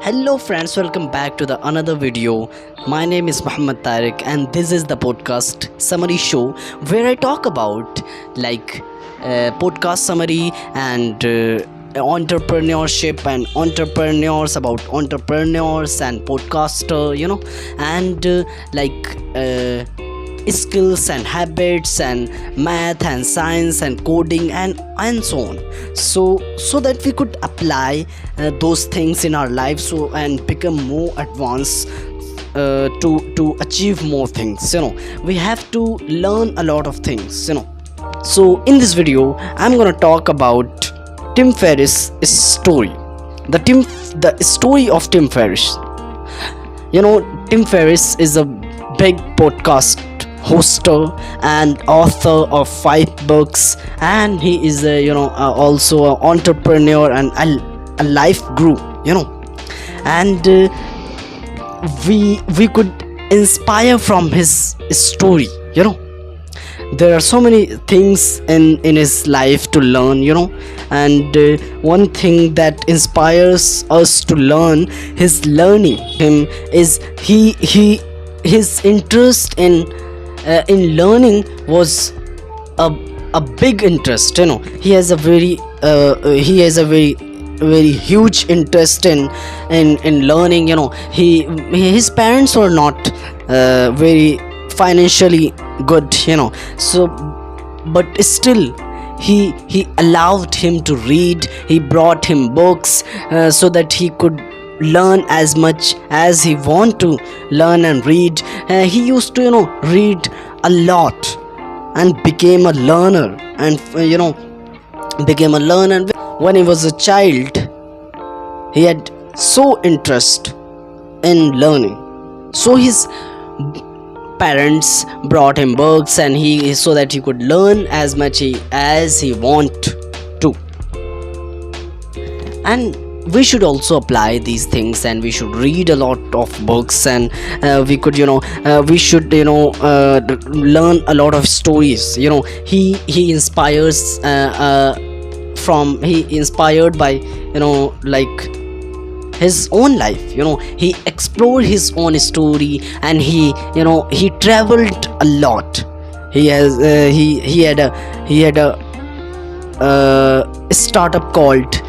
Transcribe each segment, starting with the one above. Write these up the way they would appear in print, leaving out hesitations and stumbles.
Hello friends, welcome back to the another video. My name is Mohd Tariq and this is the podcast summary show where I talk about podcast summary and entrepreneurship and entrepreneurs, about entrepreneurs and podcaster, and skills and habits and math and science and coding and so on, so that we could apply those things in our lives, and become more advanced, to achieve more things. We have to learn a lot of things. So in this video I'm gonna talk about Tim Ferriss' story, the story of Tim Ferriss. Tim Ferriss is a big podcast hoster and author of 5 books, and he is also an entrepreneur and a life guru. And we could inspire from his story. There are so many things in his life to learn, and one thing that inspires us to learn him is his interest in learning was a big interest. He has a very very huge interest in learning. His parents were not very financially good, so but still he allowed him to read. He brought him books so that he could learn as much as he want to learn and read. He used to read a lot and became a learner, and when he was a child. He had so interest in learning, so his parents brought him books, and so that he could learn as much as he want to. And we should also apply these things, and we should read a lot of books, and we should learn a lot of stories. He inspires he inspired by his own life. He explored his own story, and he traveled a lot. He had a startup called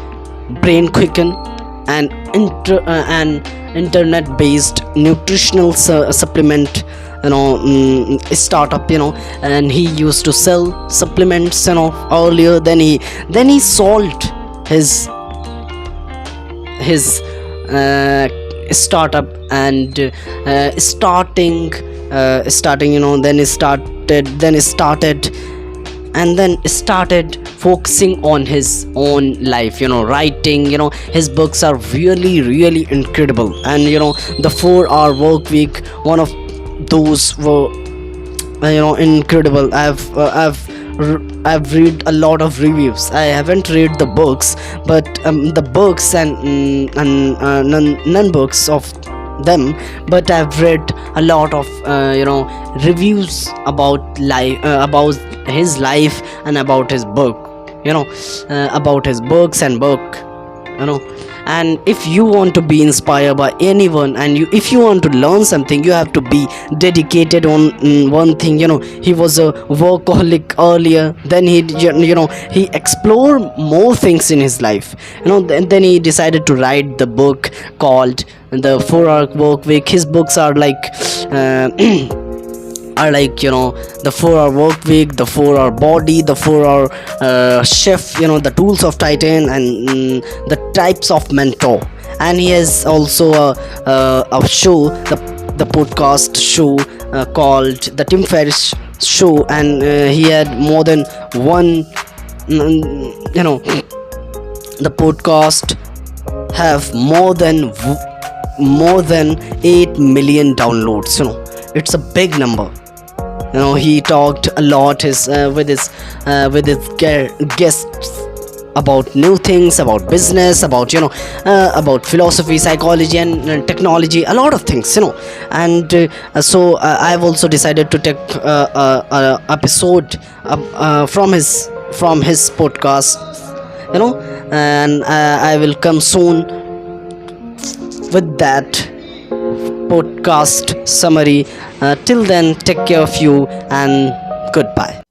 Brain Quicken, an internet based nutritional supplement startup, and he used to sell supplements earlier. Then he sold his startup, and started focusing on his own life, writing. His books are really incredible, and the 4-hour work week, one of those were incredible. I've read a lot of reviews. I haven't read the books, but the books and none books of them, but I've read a lot of reviews about his life and about his book, about his books and book. And if you want to be inspired by anyone, and if you want to learn something, you have to be dedicated on one thing. He was a workaholic earlier. Then he explored more things in his life. Then he decided to write the book called The 4-Hour Work Week. His books are like the 4-hour work week, the 4-hour body, the 4-hour chef, the tools of titan, and the types of mentor. And he has also a show, the podcast show called the Tim Ferriss Show, and he had more than one. The podcast have more than 8 million downloads. It's a big number. He talked a lot with his guests about new things, about business, about philosophy, psychology, and technology, a lot of things. And so I've also decided to take a episode from his podcast, and I will come soon with that podcast summary. Till then, take care of you and goodbye.